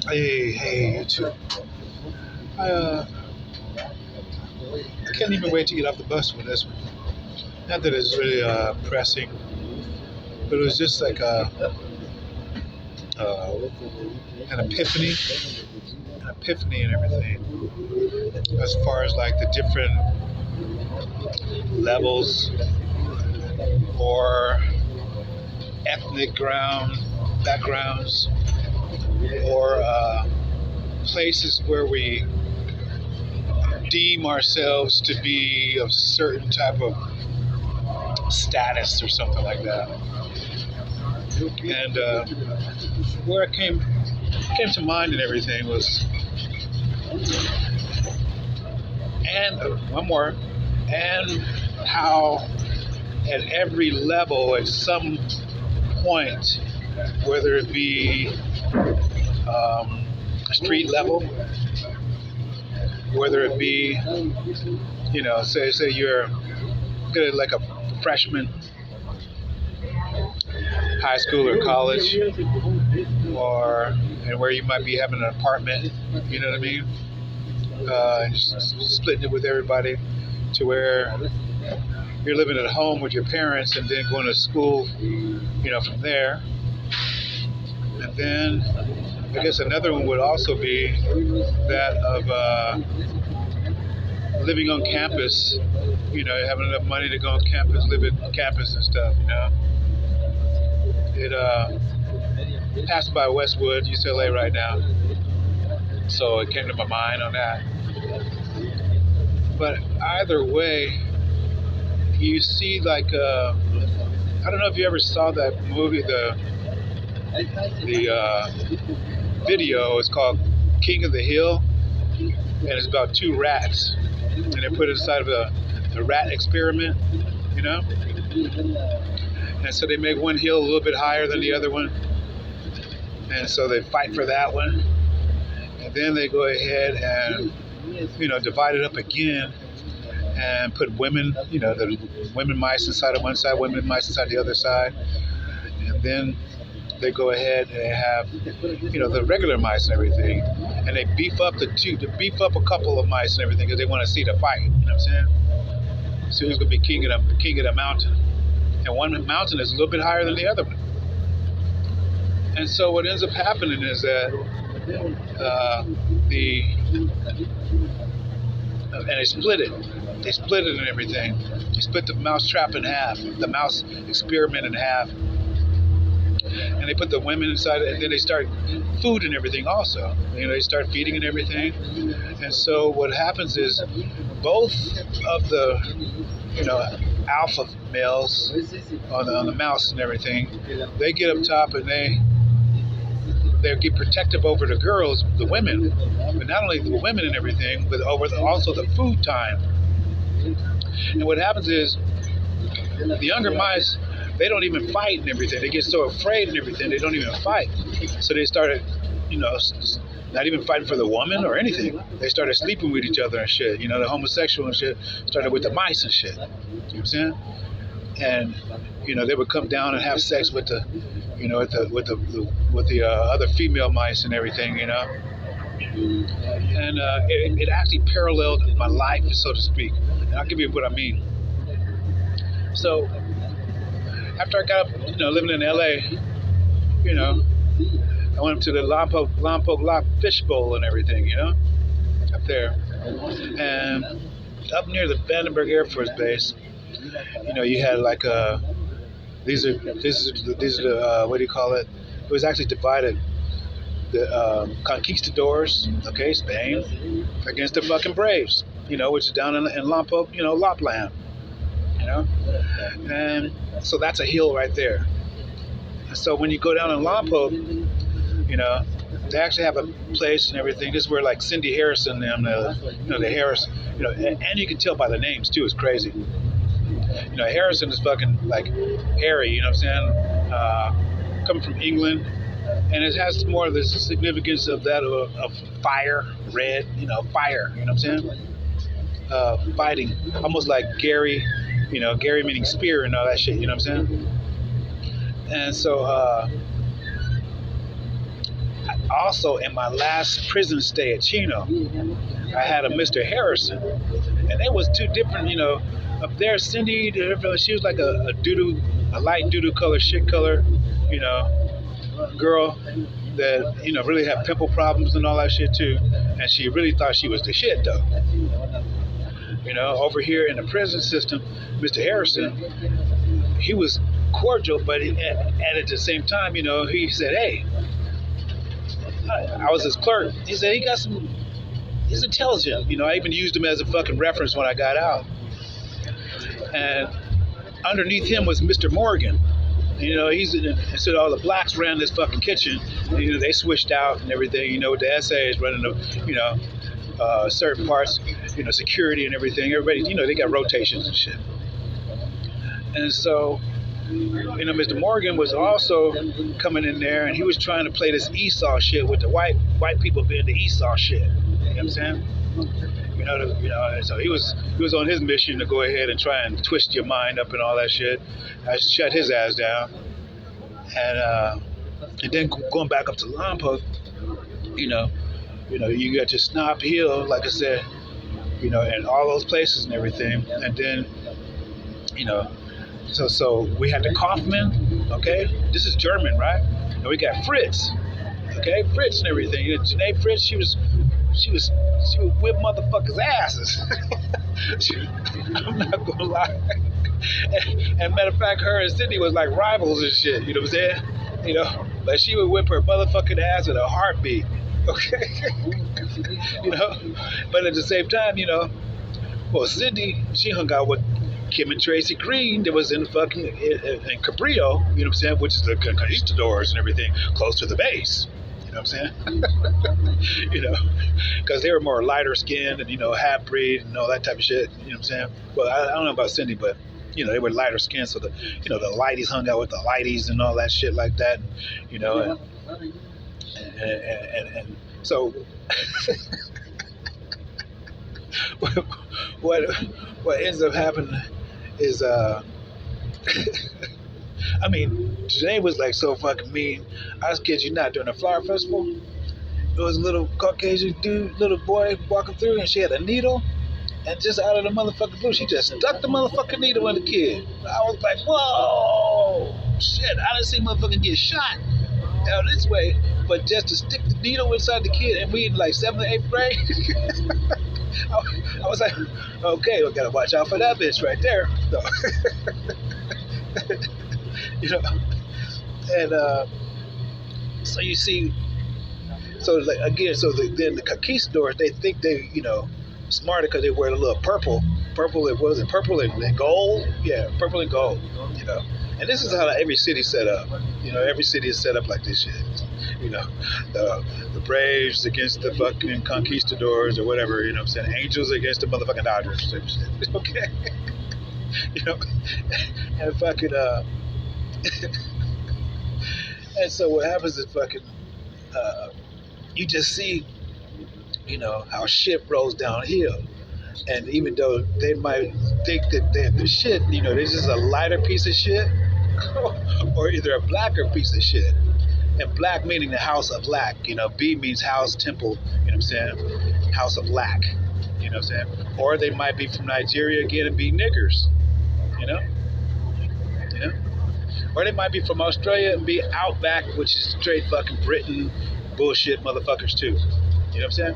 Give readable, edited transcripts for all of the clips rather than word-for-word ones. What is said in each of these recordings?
Hey, you too. I, uh, I can't even wait to get off the bus with this one. Not that it's really pressing, but it was just like uh, an epiphany and everything. As far as like the different levels or ethnic backgrounds or places where we deem ourselves to be of certain type of status or something like that. And where it came to mind and everything was, and one more, and how at every level, at some point, whether it be street level, whether it be, say you're good like a freshman, high school or college, or and where you might be having an apartment, you know what I mean? And splitting it with everybody to where you're living at home with your parents and then going to school, from there. And then I guess another one would also be that of living on campus, having enough money to go on campus, live at campus and stuff, It passed by Westwood, UCLA right now, so it came to my mind on that. But either way, you see like I don't know if you ever saw that movie, the video. It's called King of the Hill, and it's about two rats, and they're put inside of a rat experiment, you know. And so they make one hill a little bit higher than the other one, and so they fight for that one, and then they go ahead and divide it up again and put women, the women mice inside of one side, women mice inside the other side, and then they go ahead and have, the regular mice and everything, and they beef up a couple of mice and everything because they want to see the fight. You know what I'm saying? So who's gonna be king of the mountain? And one mountain is a little bit higher than the other one. And so what ends up happening is that and they split it. They split it and everything. They split the mouse trap in half, the mouse experiment in half. And they put the women inside, and then they start food and everything also. They start feeding and everything. And so what happens is both of the, alpha males on the mouse and everything, they get up top and they get protective over the girls, the women, but not only the women and everything, but over also the food time. And what happens is the younger mice, they don't even fight and everything. They get so afraid and everything, they don't even fight. So they started, not even fighting for the woman or anything. They started sleeping with each other and shit. The homosexual and shit started with the mice and shit. You know what I'm saying? And they would come down and have sex with the, with the other female mice and everything. And it actually paralleled my life, so to speak. And I'll give you what I mean. So after I got up, living in LA, I went up to the Lompoc Lock Fish Bowl and everything, up there. And up near the Vandenberg Air Force Base, you had like these are the what do you call it? It was actually divided. The conquistadors, okay, Spain, against the fucking Braves, which is down in Lompoc, Lapland, and so that's a hill right there. So when you go down in Lompoc, they actually have a place and everything. This is where like Cindy Harrison and the Harris, and you can tell by the names too. It's crazy. Harrison is fucking like Harry. You know what I'm saying? Coming from England, and it has more of the significance of that of fire, red. Fire. You know what I'm saying? Fighting, almost like Gary. Gary meaning spear and all that shit. You know what I'm saying? And so Also, in my last prison stay at Chino, I had a Mr. Harrison, and they was two different, up there, Cindy, she was like a doo-doo, a light doo-doo color, shit color, you know, girl that, really had pimple problems and all that shit too. And she really thought she was the shit though. Over here in the prison system, Mr. Harrison, he was cordial, but at the same time, he said, hey, I was his clerk. He said he's intelligent. I even used him as a fucking reference when I got out. And underneath him was Mr. Morgan. Instead all the blacks ran this fucking kitchen. They switched out and everything. With the essays running the, certain parts, security and everything. Everybody, they got rotations and shit. And so, Mr. Morgan was also coming in there, and he was trying to play this Esau shit with the white people being the Esau shit. You know what I'm saying? So he was on his mission to go ahead and try and twist your mind up and all that shit. I shut his ass down, and then going back up to Lompoc, you got your Snob Hill, like I said, and all those places and everything, and then, so we had the Kaufman, okay? This is German, right? And we got Fritz, okay? Fritz and everything. Janae Fritz, she would whip motherfuckers' asses. I'm not gonna lie. And matter of fact, her and Cindy was like rivals and shit. You know what I'm saying? But she would whip her motherfucking ass with a heartbeat. Okay. But at the same time, well, Cindy, she hung out with Kim and Tracy Green that was in fucking in Cabrillo, you know what I'm saying, which is the conquistadors and everything, close to the base. You know what I'm saying? Because they were more lighter skinned and, half breed and all that type of shit. You know what I'm saying? Well, I don't know about Cindy, but, they were lighter skinned. So the lighties hung out with the lighties and all that shit like that. And so what ends up happening is, I mean, Janae was like so fucking mean. I kid you not, during the flower festival, there was a little Caucasian dude, little boy walking through, and she had a needle, and just out of the motherfucking blue, she just stuck the motherfucking needle in the kid. I was like, whoa, shit, I didn't see motherfucking get shot out this way, but just to stick the needle inside the kid, and we in like 7th or 8th grade. I was like, okay, we gotta watch out for that bitch right there. And so you see, so like, again, then the conquistadors, they think they, smarter because they wear a little purple, purple and gold, yeah, purple and gold, and this is how every city's set up, every city is set up like this shit, the Braves against the fucking conquistadors or whatever, what I'm saying, Angels against the motherfucking Dodgers, okay, and fucking, and so what happens is fucking, you just see, how shit rolls downhill. And even though they might think that they're the shit, they're just a lighter piece of shit or either a blacker piece of shit. And black meaning the house of lack, B means house, temple, what I'm saying? House of lack, what I'm saying? Or they might be from Nigeria again and be niggers, Or they might be from Australia and be outback, which is straight fucking Britain bullshit motherfuckers too. You know what I'm saying?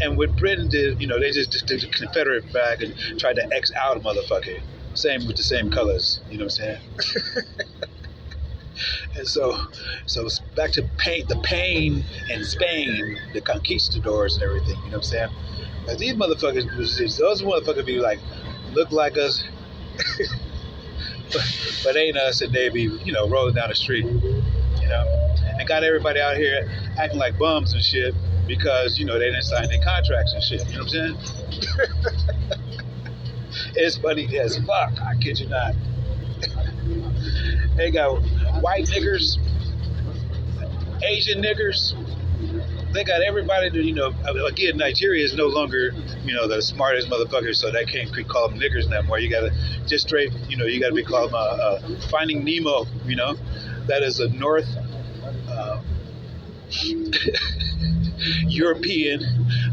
and what Britain did, they just did the Confederate flag and tried to X out a motherfucker. Same with the same colors. You know what I'm saying? And so back to the pain in Spain, the conquistadors and everything. You know what I'm saying? Like these motherfuckers, those motherfuckers be like, look like us, but ain't us, and they be, rolling down the street, and got everybody out here acting like bums and shit because, they didn't sign their contracts and shit. You know what I'm saying? It's funny as fuck, I kid you not. They got white niggers, Asian niggers, they got everybody to, again, Nigeria is no longer, the smartest motherfuckers, so they can't call them niggers no more. You gotta just straight, you gotta be called Finding Nemo, that is a North European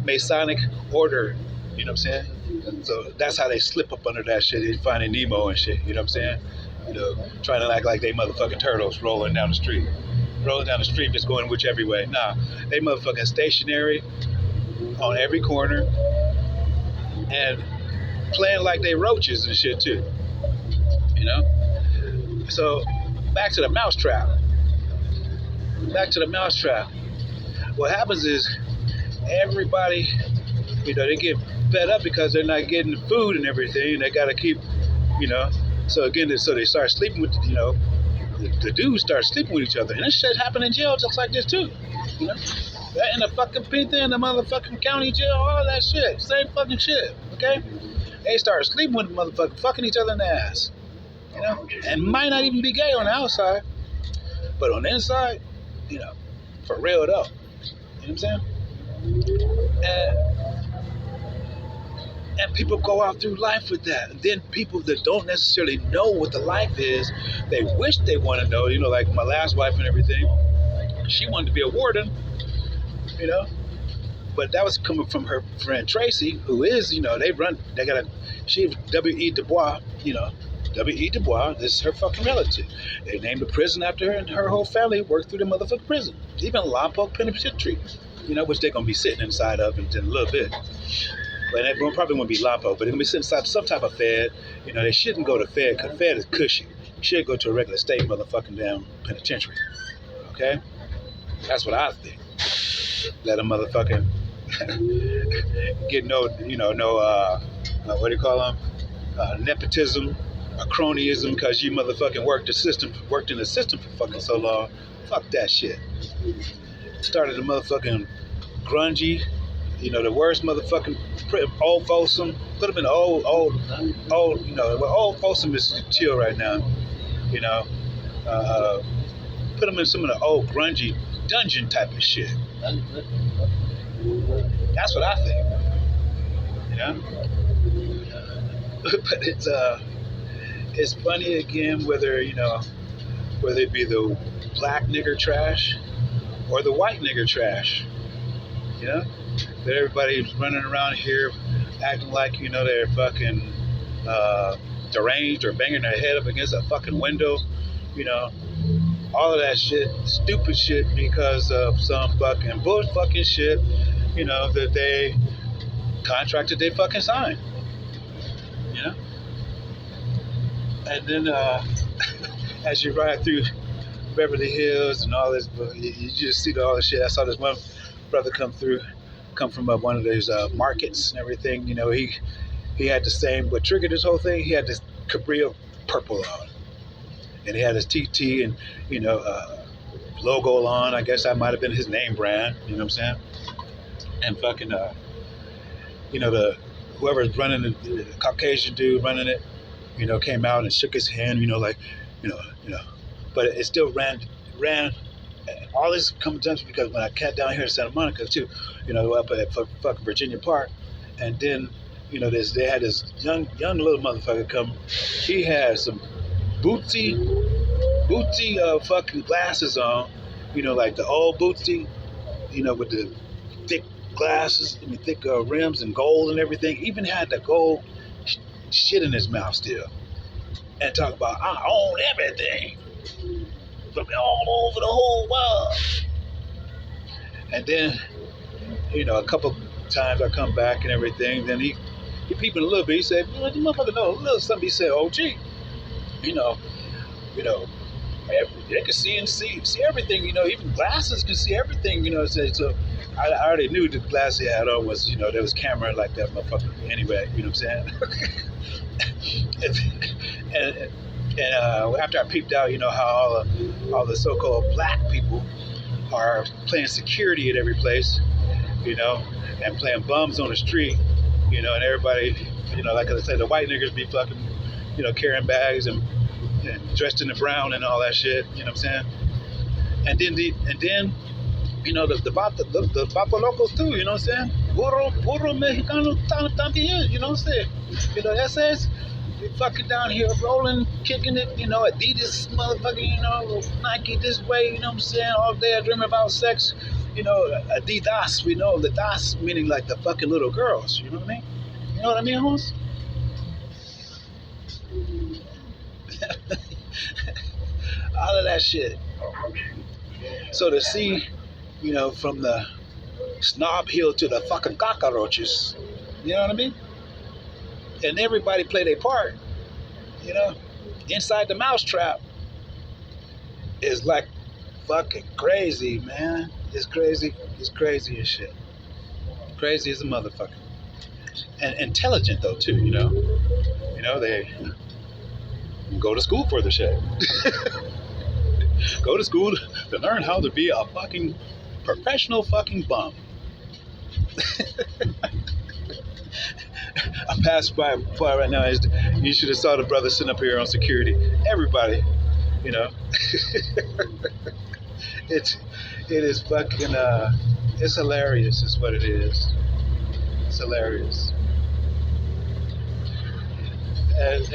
Masonic order, you know what I'm saying? So that's how they slip up under that shit. They Finding Nemo and shit, you know what I'm saying? Trying to act like they motherfucking turtles rolling down the street. Rolling down the street, just going whichever way. Nah, they motherfucking stationary on every corner and playing like they roaches and shit too. So back to the mousetrap. What happens is everybody, they get fed up because they're not getting food and everything. They got to keep, So again, so they start sleeping with, the dudes start sleeping with each other, and this shit happened in jail just like this too. That in the fucking pizza in the motherfucking county jail, all that shit, same fucking shit. Okay, they start sleeping with the motherfucker, fucking each other in the ass. And might not even be gay on the outside, but on the inside, for real though. You know what I'm saying? And people go out through life with that. And then people that don't necessarily know what the life is, they wish they want to know, like my last wife and everything. She wanted to be a warden, but that was coming from her friend Tracy, who is, she's W.E. Du Bois, W.E. Du Bois, this is her fucking relative. They named a prison after her, and her whole family worked through the motherfucking prison. Even Lompoc Penitentiary, which they're going to be sitting inside of in a little bit. But it probably won't be Lompoc, but they're going to be sitting inside some type of Fed. They shouldn't go to Fed, because Fed is cushy. You should go to a regular state motherfucking damn penitentiary. Okay? That's what I think. Let a motherfucking get what do you call them? Nepotism, or cronyism, because you motherfucking worked in the system for fucking so long. Fuck that shit. Started a motherfucking grungy, the worst motherfucking old folksome. Put them in the old, old folksome is chill right now. Put them in some of the old grungy dungeon type of shit. That's what I think. But it's funny again whether it be the black nigger trash or the white nigger trash. That everybody's running around here acting like they're fucking deranged or banging their head up against a fucking window. All of that shit, stupid shit, because of some fucking bull fucking shit, that they contracted they fucking signed. And then as you ride through Beverly Hills and all this, you just see all this shit. I saw this one brother come from one of those markets and everything. He had the same, what triggered this whole thing, he had this Cabrillo purple on. And he had his TT and, logo on. I guess that might have been his name brand, you know what I'm saying? And fucking, whoever's running the Caucasian dude running it, came out and shook his hand, but it still ran. All this comes down to because when I cat down here in Santa Monica too, up at fucking Virginia Park, and then, they had this young little motherfucker come. He had some bootsy fucking glasses on, like the old bootsy, with the thick glasses, thick rims and gold and everything. Even had the gold shit in his mouth still, and talk about I own everything from all over the whole world. And then, a couple times I come back and everything. Then he peeping a little bit. He said, "The motherfucker know a little something." He said, "Oh gee, they can see everything. Even glasses can see everything. So I already knew the glass he had on was, there was camera like that motherfucker anyway. You know what I'm saying?" and after I peeped out, how all the so-called black people are playing security at every place, and playing bums on the street, and everybody, like I said, the white niggas be fucking, carrying bags and dressed in the brown and all that shit, you know what I'm saying? And then You know, the Vato Locos too, you know what I'm saying? Burro Mexicano también, you know what I'm saying? You know, that says, we fucking down here rolling, kicking it, you know, Adidas, motherfucking, you know, Nike this way, you know what I'm saying? All day I dream about sex, you know, Adidas, we know the das meaning like the fucking little girls, you know what I mean? You know what I mean, hoes? All of that shit. So to see, you know, from the Snob Hill to the fucking cockroaches, you know what I mean? And everybody play their part, you know? Inside the mousetrap is like fucking crazy, man. It's crazy. It's crazy as shit. Crazy as a motherfucker. And intelligent though too, you know? You know, they go to school for the shit. Go to school to learn how to be a fucking professional fucking bum. I passed by right now. You should have saw the brother sitting up here on security. Everybody, you know, it is fucking it's hilarious. Is what it is. It's hilarious. And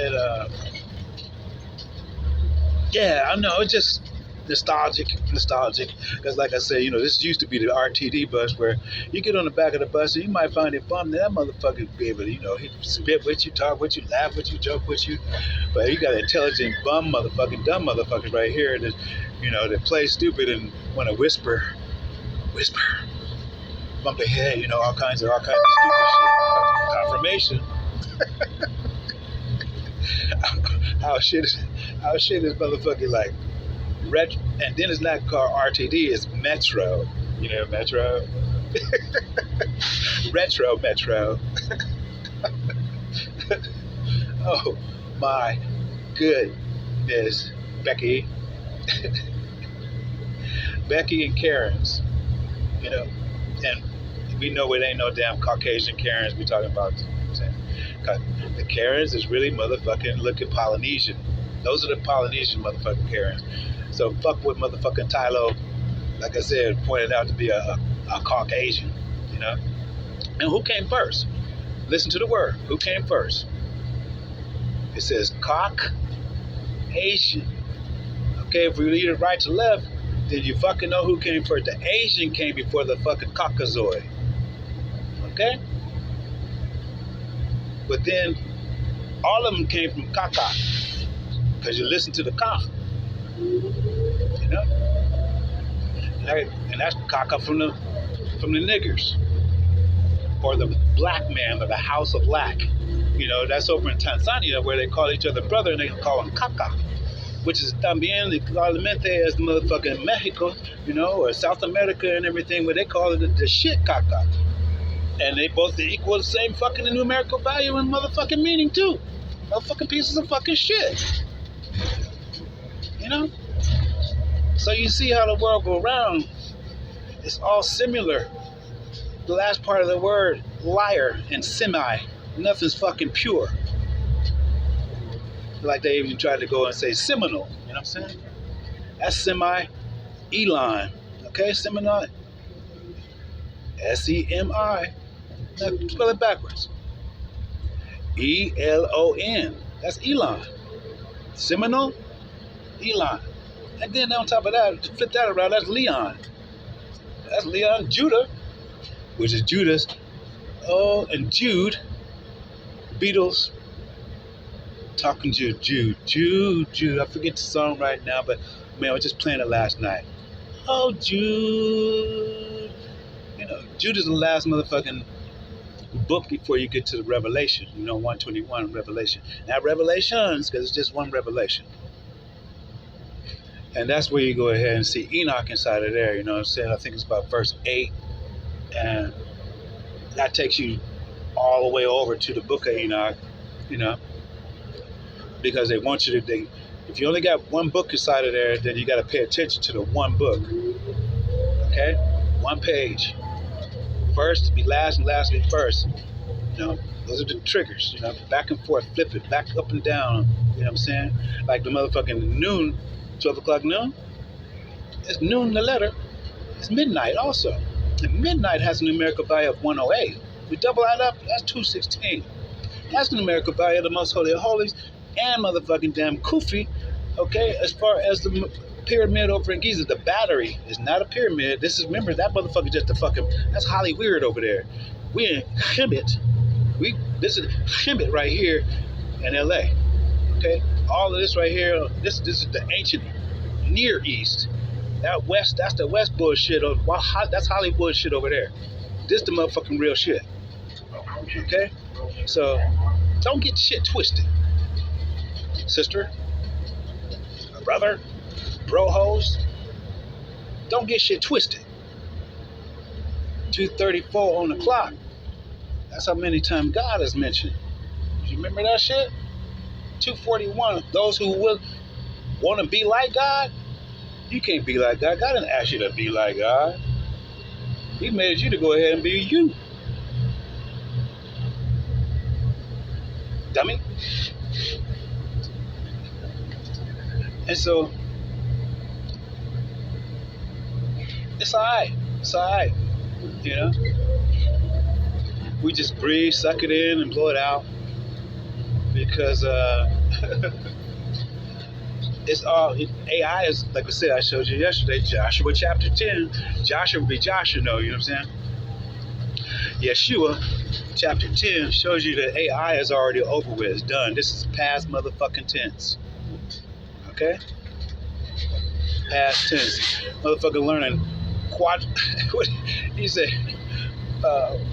yeah, I know. It's just nostalgic. Because, like I said, you know, this used to be the RTD bus where you get on the back of the bus and you might find it fun. That motherfucker be able to, you know, he spit with you, talk with you, laugh with you, joke with you. But you got intelligent, bum motherfucking, dumb motherfuckers right here that, you know, that play stupid and want to whisper, bump their head, you know, all kinds of stupid shit. Confirmation. How shit is motherfucking like. And then it's not called RTD, it's Metro. You know, Metro. Metro. Oh my goodness, Becky. Becky and Karens, you know, and we know it ain't no damn Caucasian Karens we talking about. The Karens is really motherfucking looking Polynesian. Those are the Polynesian motherfucking Karens. So fuck with motherfucking Tylo, like I said, pointed out to be a Caucasian, you know? And who came first? Listen to the word. Who came first? It says Asian. Okay, if we read it right to left, then you fucking know who came first. The Asian came before the fucking Caucasoid. Okay? But then all of them came from caca. Because you listen to the cock. You know? And that's caca from the niggers. Or the black man of the House of Black. You know, that's over in Tanzania where they call each other brother and they call them caca. Which is también igualmente as motherfucking Mexico, you know, or South America and everything, where they call it the shit caca. And they both equal the same fucking numerical value and motherfucking meaning too. Motherfucking pieces of fucking shit. You know? So you see how the world go around. It's all similar. The last part of the word, liar and semi. Nothing's fucking pure. Like they even tried to go and say Seminole. You know what I'm saying? That's semi Elon. Okay? Seminole. S-E-M-I. Now spell it backwards. E-L-O-N. That's Elon. Seminole. Elon. And then on top of that, flip that around, that's Leon. That's Leon Judah, which is Judas. Oh, and Jude, Beatles, talking to Jude. I forget the song right now, but man, I was just playing it last night. Oh, Jude. You know, Jude is the last motherfucking book before you get to the Revelation. You know, 121 Revelation. Not Revelations, because it's just one revelation. And that's where you go ahead and see Enoch inside of there, you know what I'm saying? I think it's about verse 8. And that takes you all the way over to the book of Enoch, you know? Because they want you to, if you only got one book inside of there, then you got to pay attention to the one book. Okay? One page. First to be last and last to be first. You know? Those are the triggers, you know? Back and forth, flip it, back up and down, you know what I'm saying? Like the motherfucking noon. 12 o'clock noon, it's noon the letter. It's midnight also. And midnight has a numerical value of 108. We double that up, that's 216. That's the numerical value of the most holy of holies and motherfucking damn Kufi. Okay, as far as the pyramid over in Giza, the battery is not a pyramid. This is, remember, that motherfucker just a fucking, that's Holly Weird over there. We in Hemet. This is Hemet right here in LA. Okay, all of this right here, this is the ancient Near East. That west, that's the west bullshit. That's Hollywood shit over there. This the motherfucking real shit. Okay, so don't get shit twisted, sister, brother, bro hoes. Don't get shit twisted. 2:34 on the clock. That's how many times God is mentioned. You remember that shit? 2:41. Those who will want to be like God, you can't be like God. God didn't ask you to be like God. He made you to go ahead and be you. Dummy. And so, it's alright. It's alright. You know? We just breathe, suck it in, and blow it out. Because, it's all, AI is, like I said, I showed you yesterday, Joshua chapter 10. Joshua will be Joshua, you know what I'm saying? Yeshua chapter 10 shows you that AI is already over with. It's done. This is past motherfucking tense. Okay? Past tense. Motherfucking learning what he said,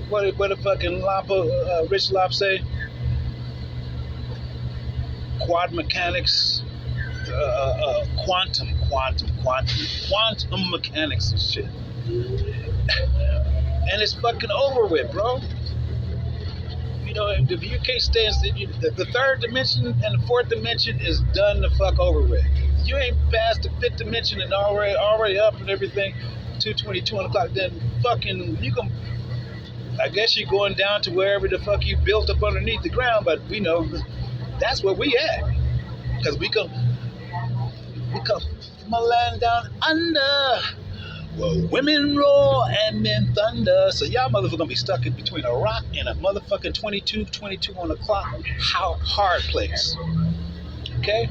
what the fucking Rich Lop say? Quad mechanics, quantum mechanics and shit. And it's fucking over with, bro. You know, if you can't stand the third dimension and the fourth dimension is done the fuck over with. You ain't past the fifth dimension and already up and everything, 2:22 on the clock, then fucking you can, I guess you're going down to wherever the fuck you built up underneath the ground, but we know that's where we at. Because we come from a land down under where women roar and men thunder. So y'all motherfuckers gonna be stuck in between a rock and a motherfucking 22 on the clock. How hard place. Okay?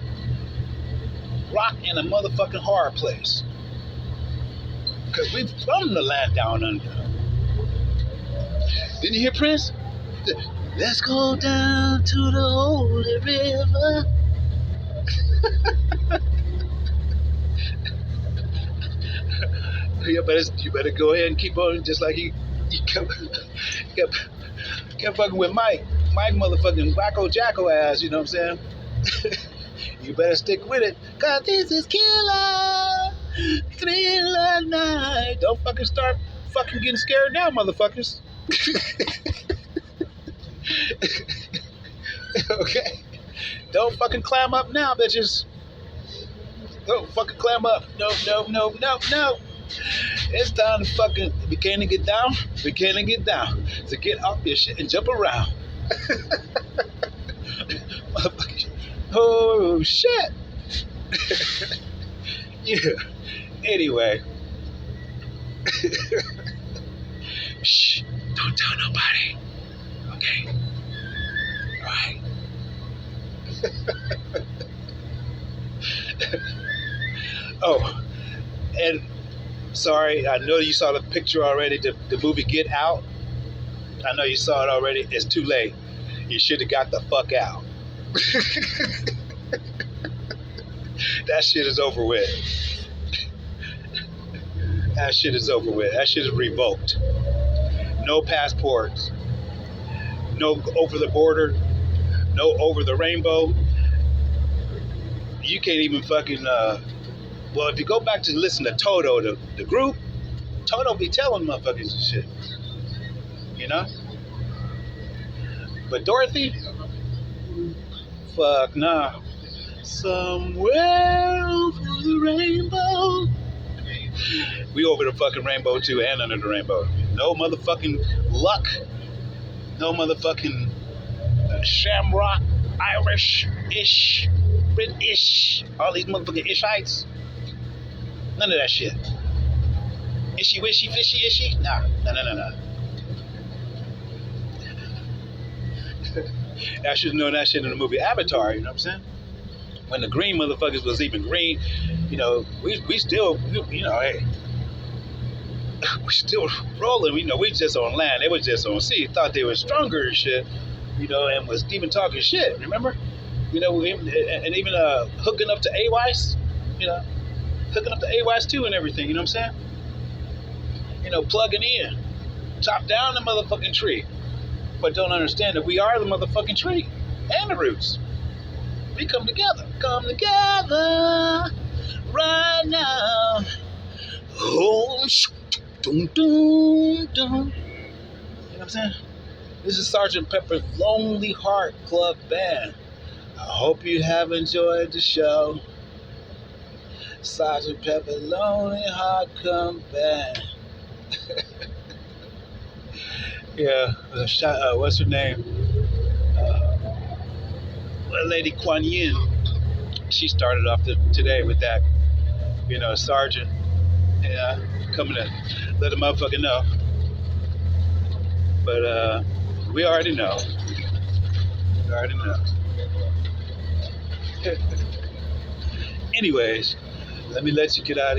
Rock in a motherfucking hard place. Because we from the land down under. Didn't you hear Prince? Let's go down to the holy river. You better go ahead and keep on just like you kept fucking with Mike. Mike motherfucking wacko jacko ass, you know what I'm saying? You better stick with it. Cause this is killer. Thriller night. Don't fucking start fucking getting scared now, motherfuckers. Okay? Don't fucking clam up now, bitches. Don't fucking clam up. No. It's time to fucking, we can't get down. So get off your shit and jump around. Oh, shit. Yeah. Anyway. Shh. Don't tell nobody. Okay? Alright? Oh, and sorry, I know you saw the picture already, the movie Get Out. I know you saw it already. It's too late. You should have got the fuck out. That shit is over with. That shit is over with. That shit is revoked. No passports. No over the border. No over the rainbow. You can't even fucking, well, if you go back to listen to Toto, the group, Toto be telling motherfuckers and shit. You know? But Dorothy, fuck nah. Somewhere over the rainbow. We over the fucking rainbow too, and under the rainbow. No motherfucking luck. No motherfucking shamrock, Irish-ish, British, all these motherfucking ishites. None of that shit. Ishy wishy fishy ishy? Nah, no. I should have known that shit in the movie Avatar. You know what I'm saying? When the green motherfuckers was even green, we still, hey, we still rolling. We just on land. They was just on sea. Thought they were stronger and shit, and was even talking shit. Remember? And even hooking up to AWICE, hooking up to AWICE too and everything. You know what I'm saying? Plugging in, chop down the motherfucking tree, but don't understand that we are the motherfucking tree and the roots. We come together right now. Oh, dun, dun, dun. You know what I'm saying? This is Sergeant Pepper's Lonely Heart Club Band. I hope you have enjoyed the show. Sergeant Pepper Lonely Heart Club Band. Yeah, what's her name? Lady Kuan Yin. She started off today with that, Sergeant. Yeah, coming to let a motherfucker know. But we already know. Anyways, let me let you get out of here.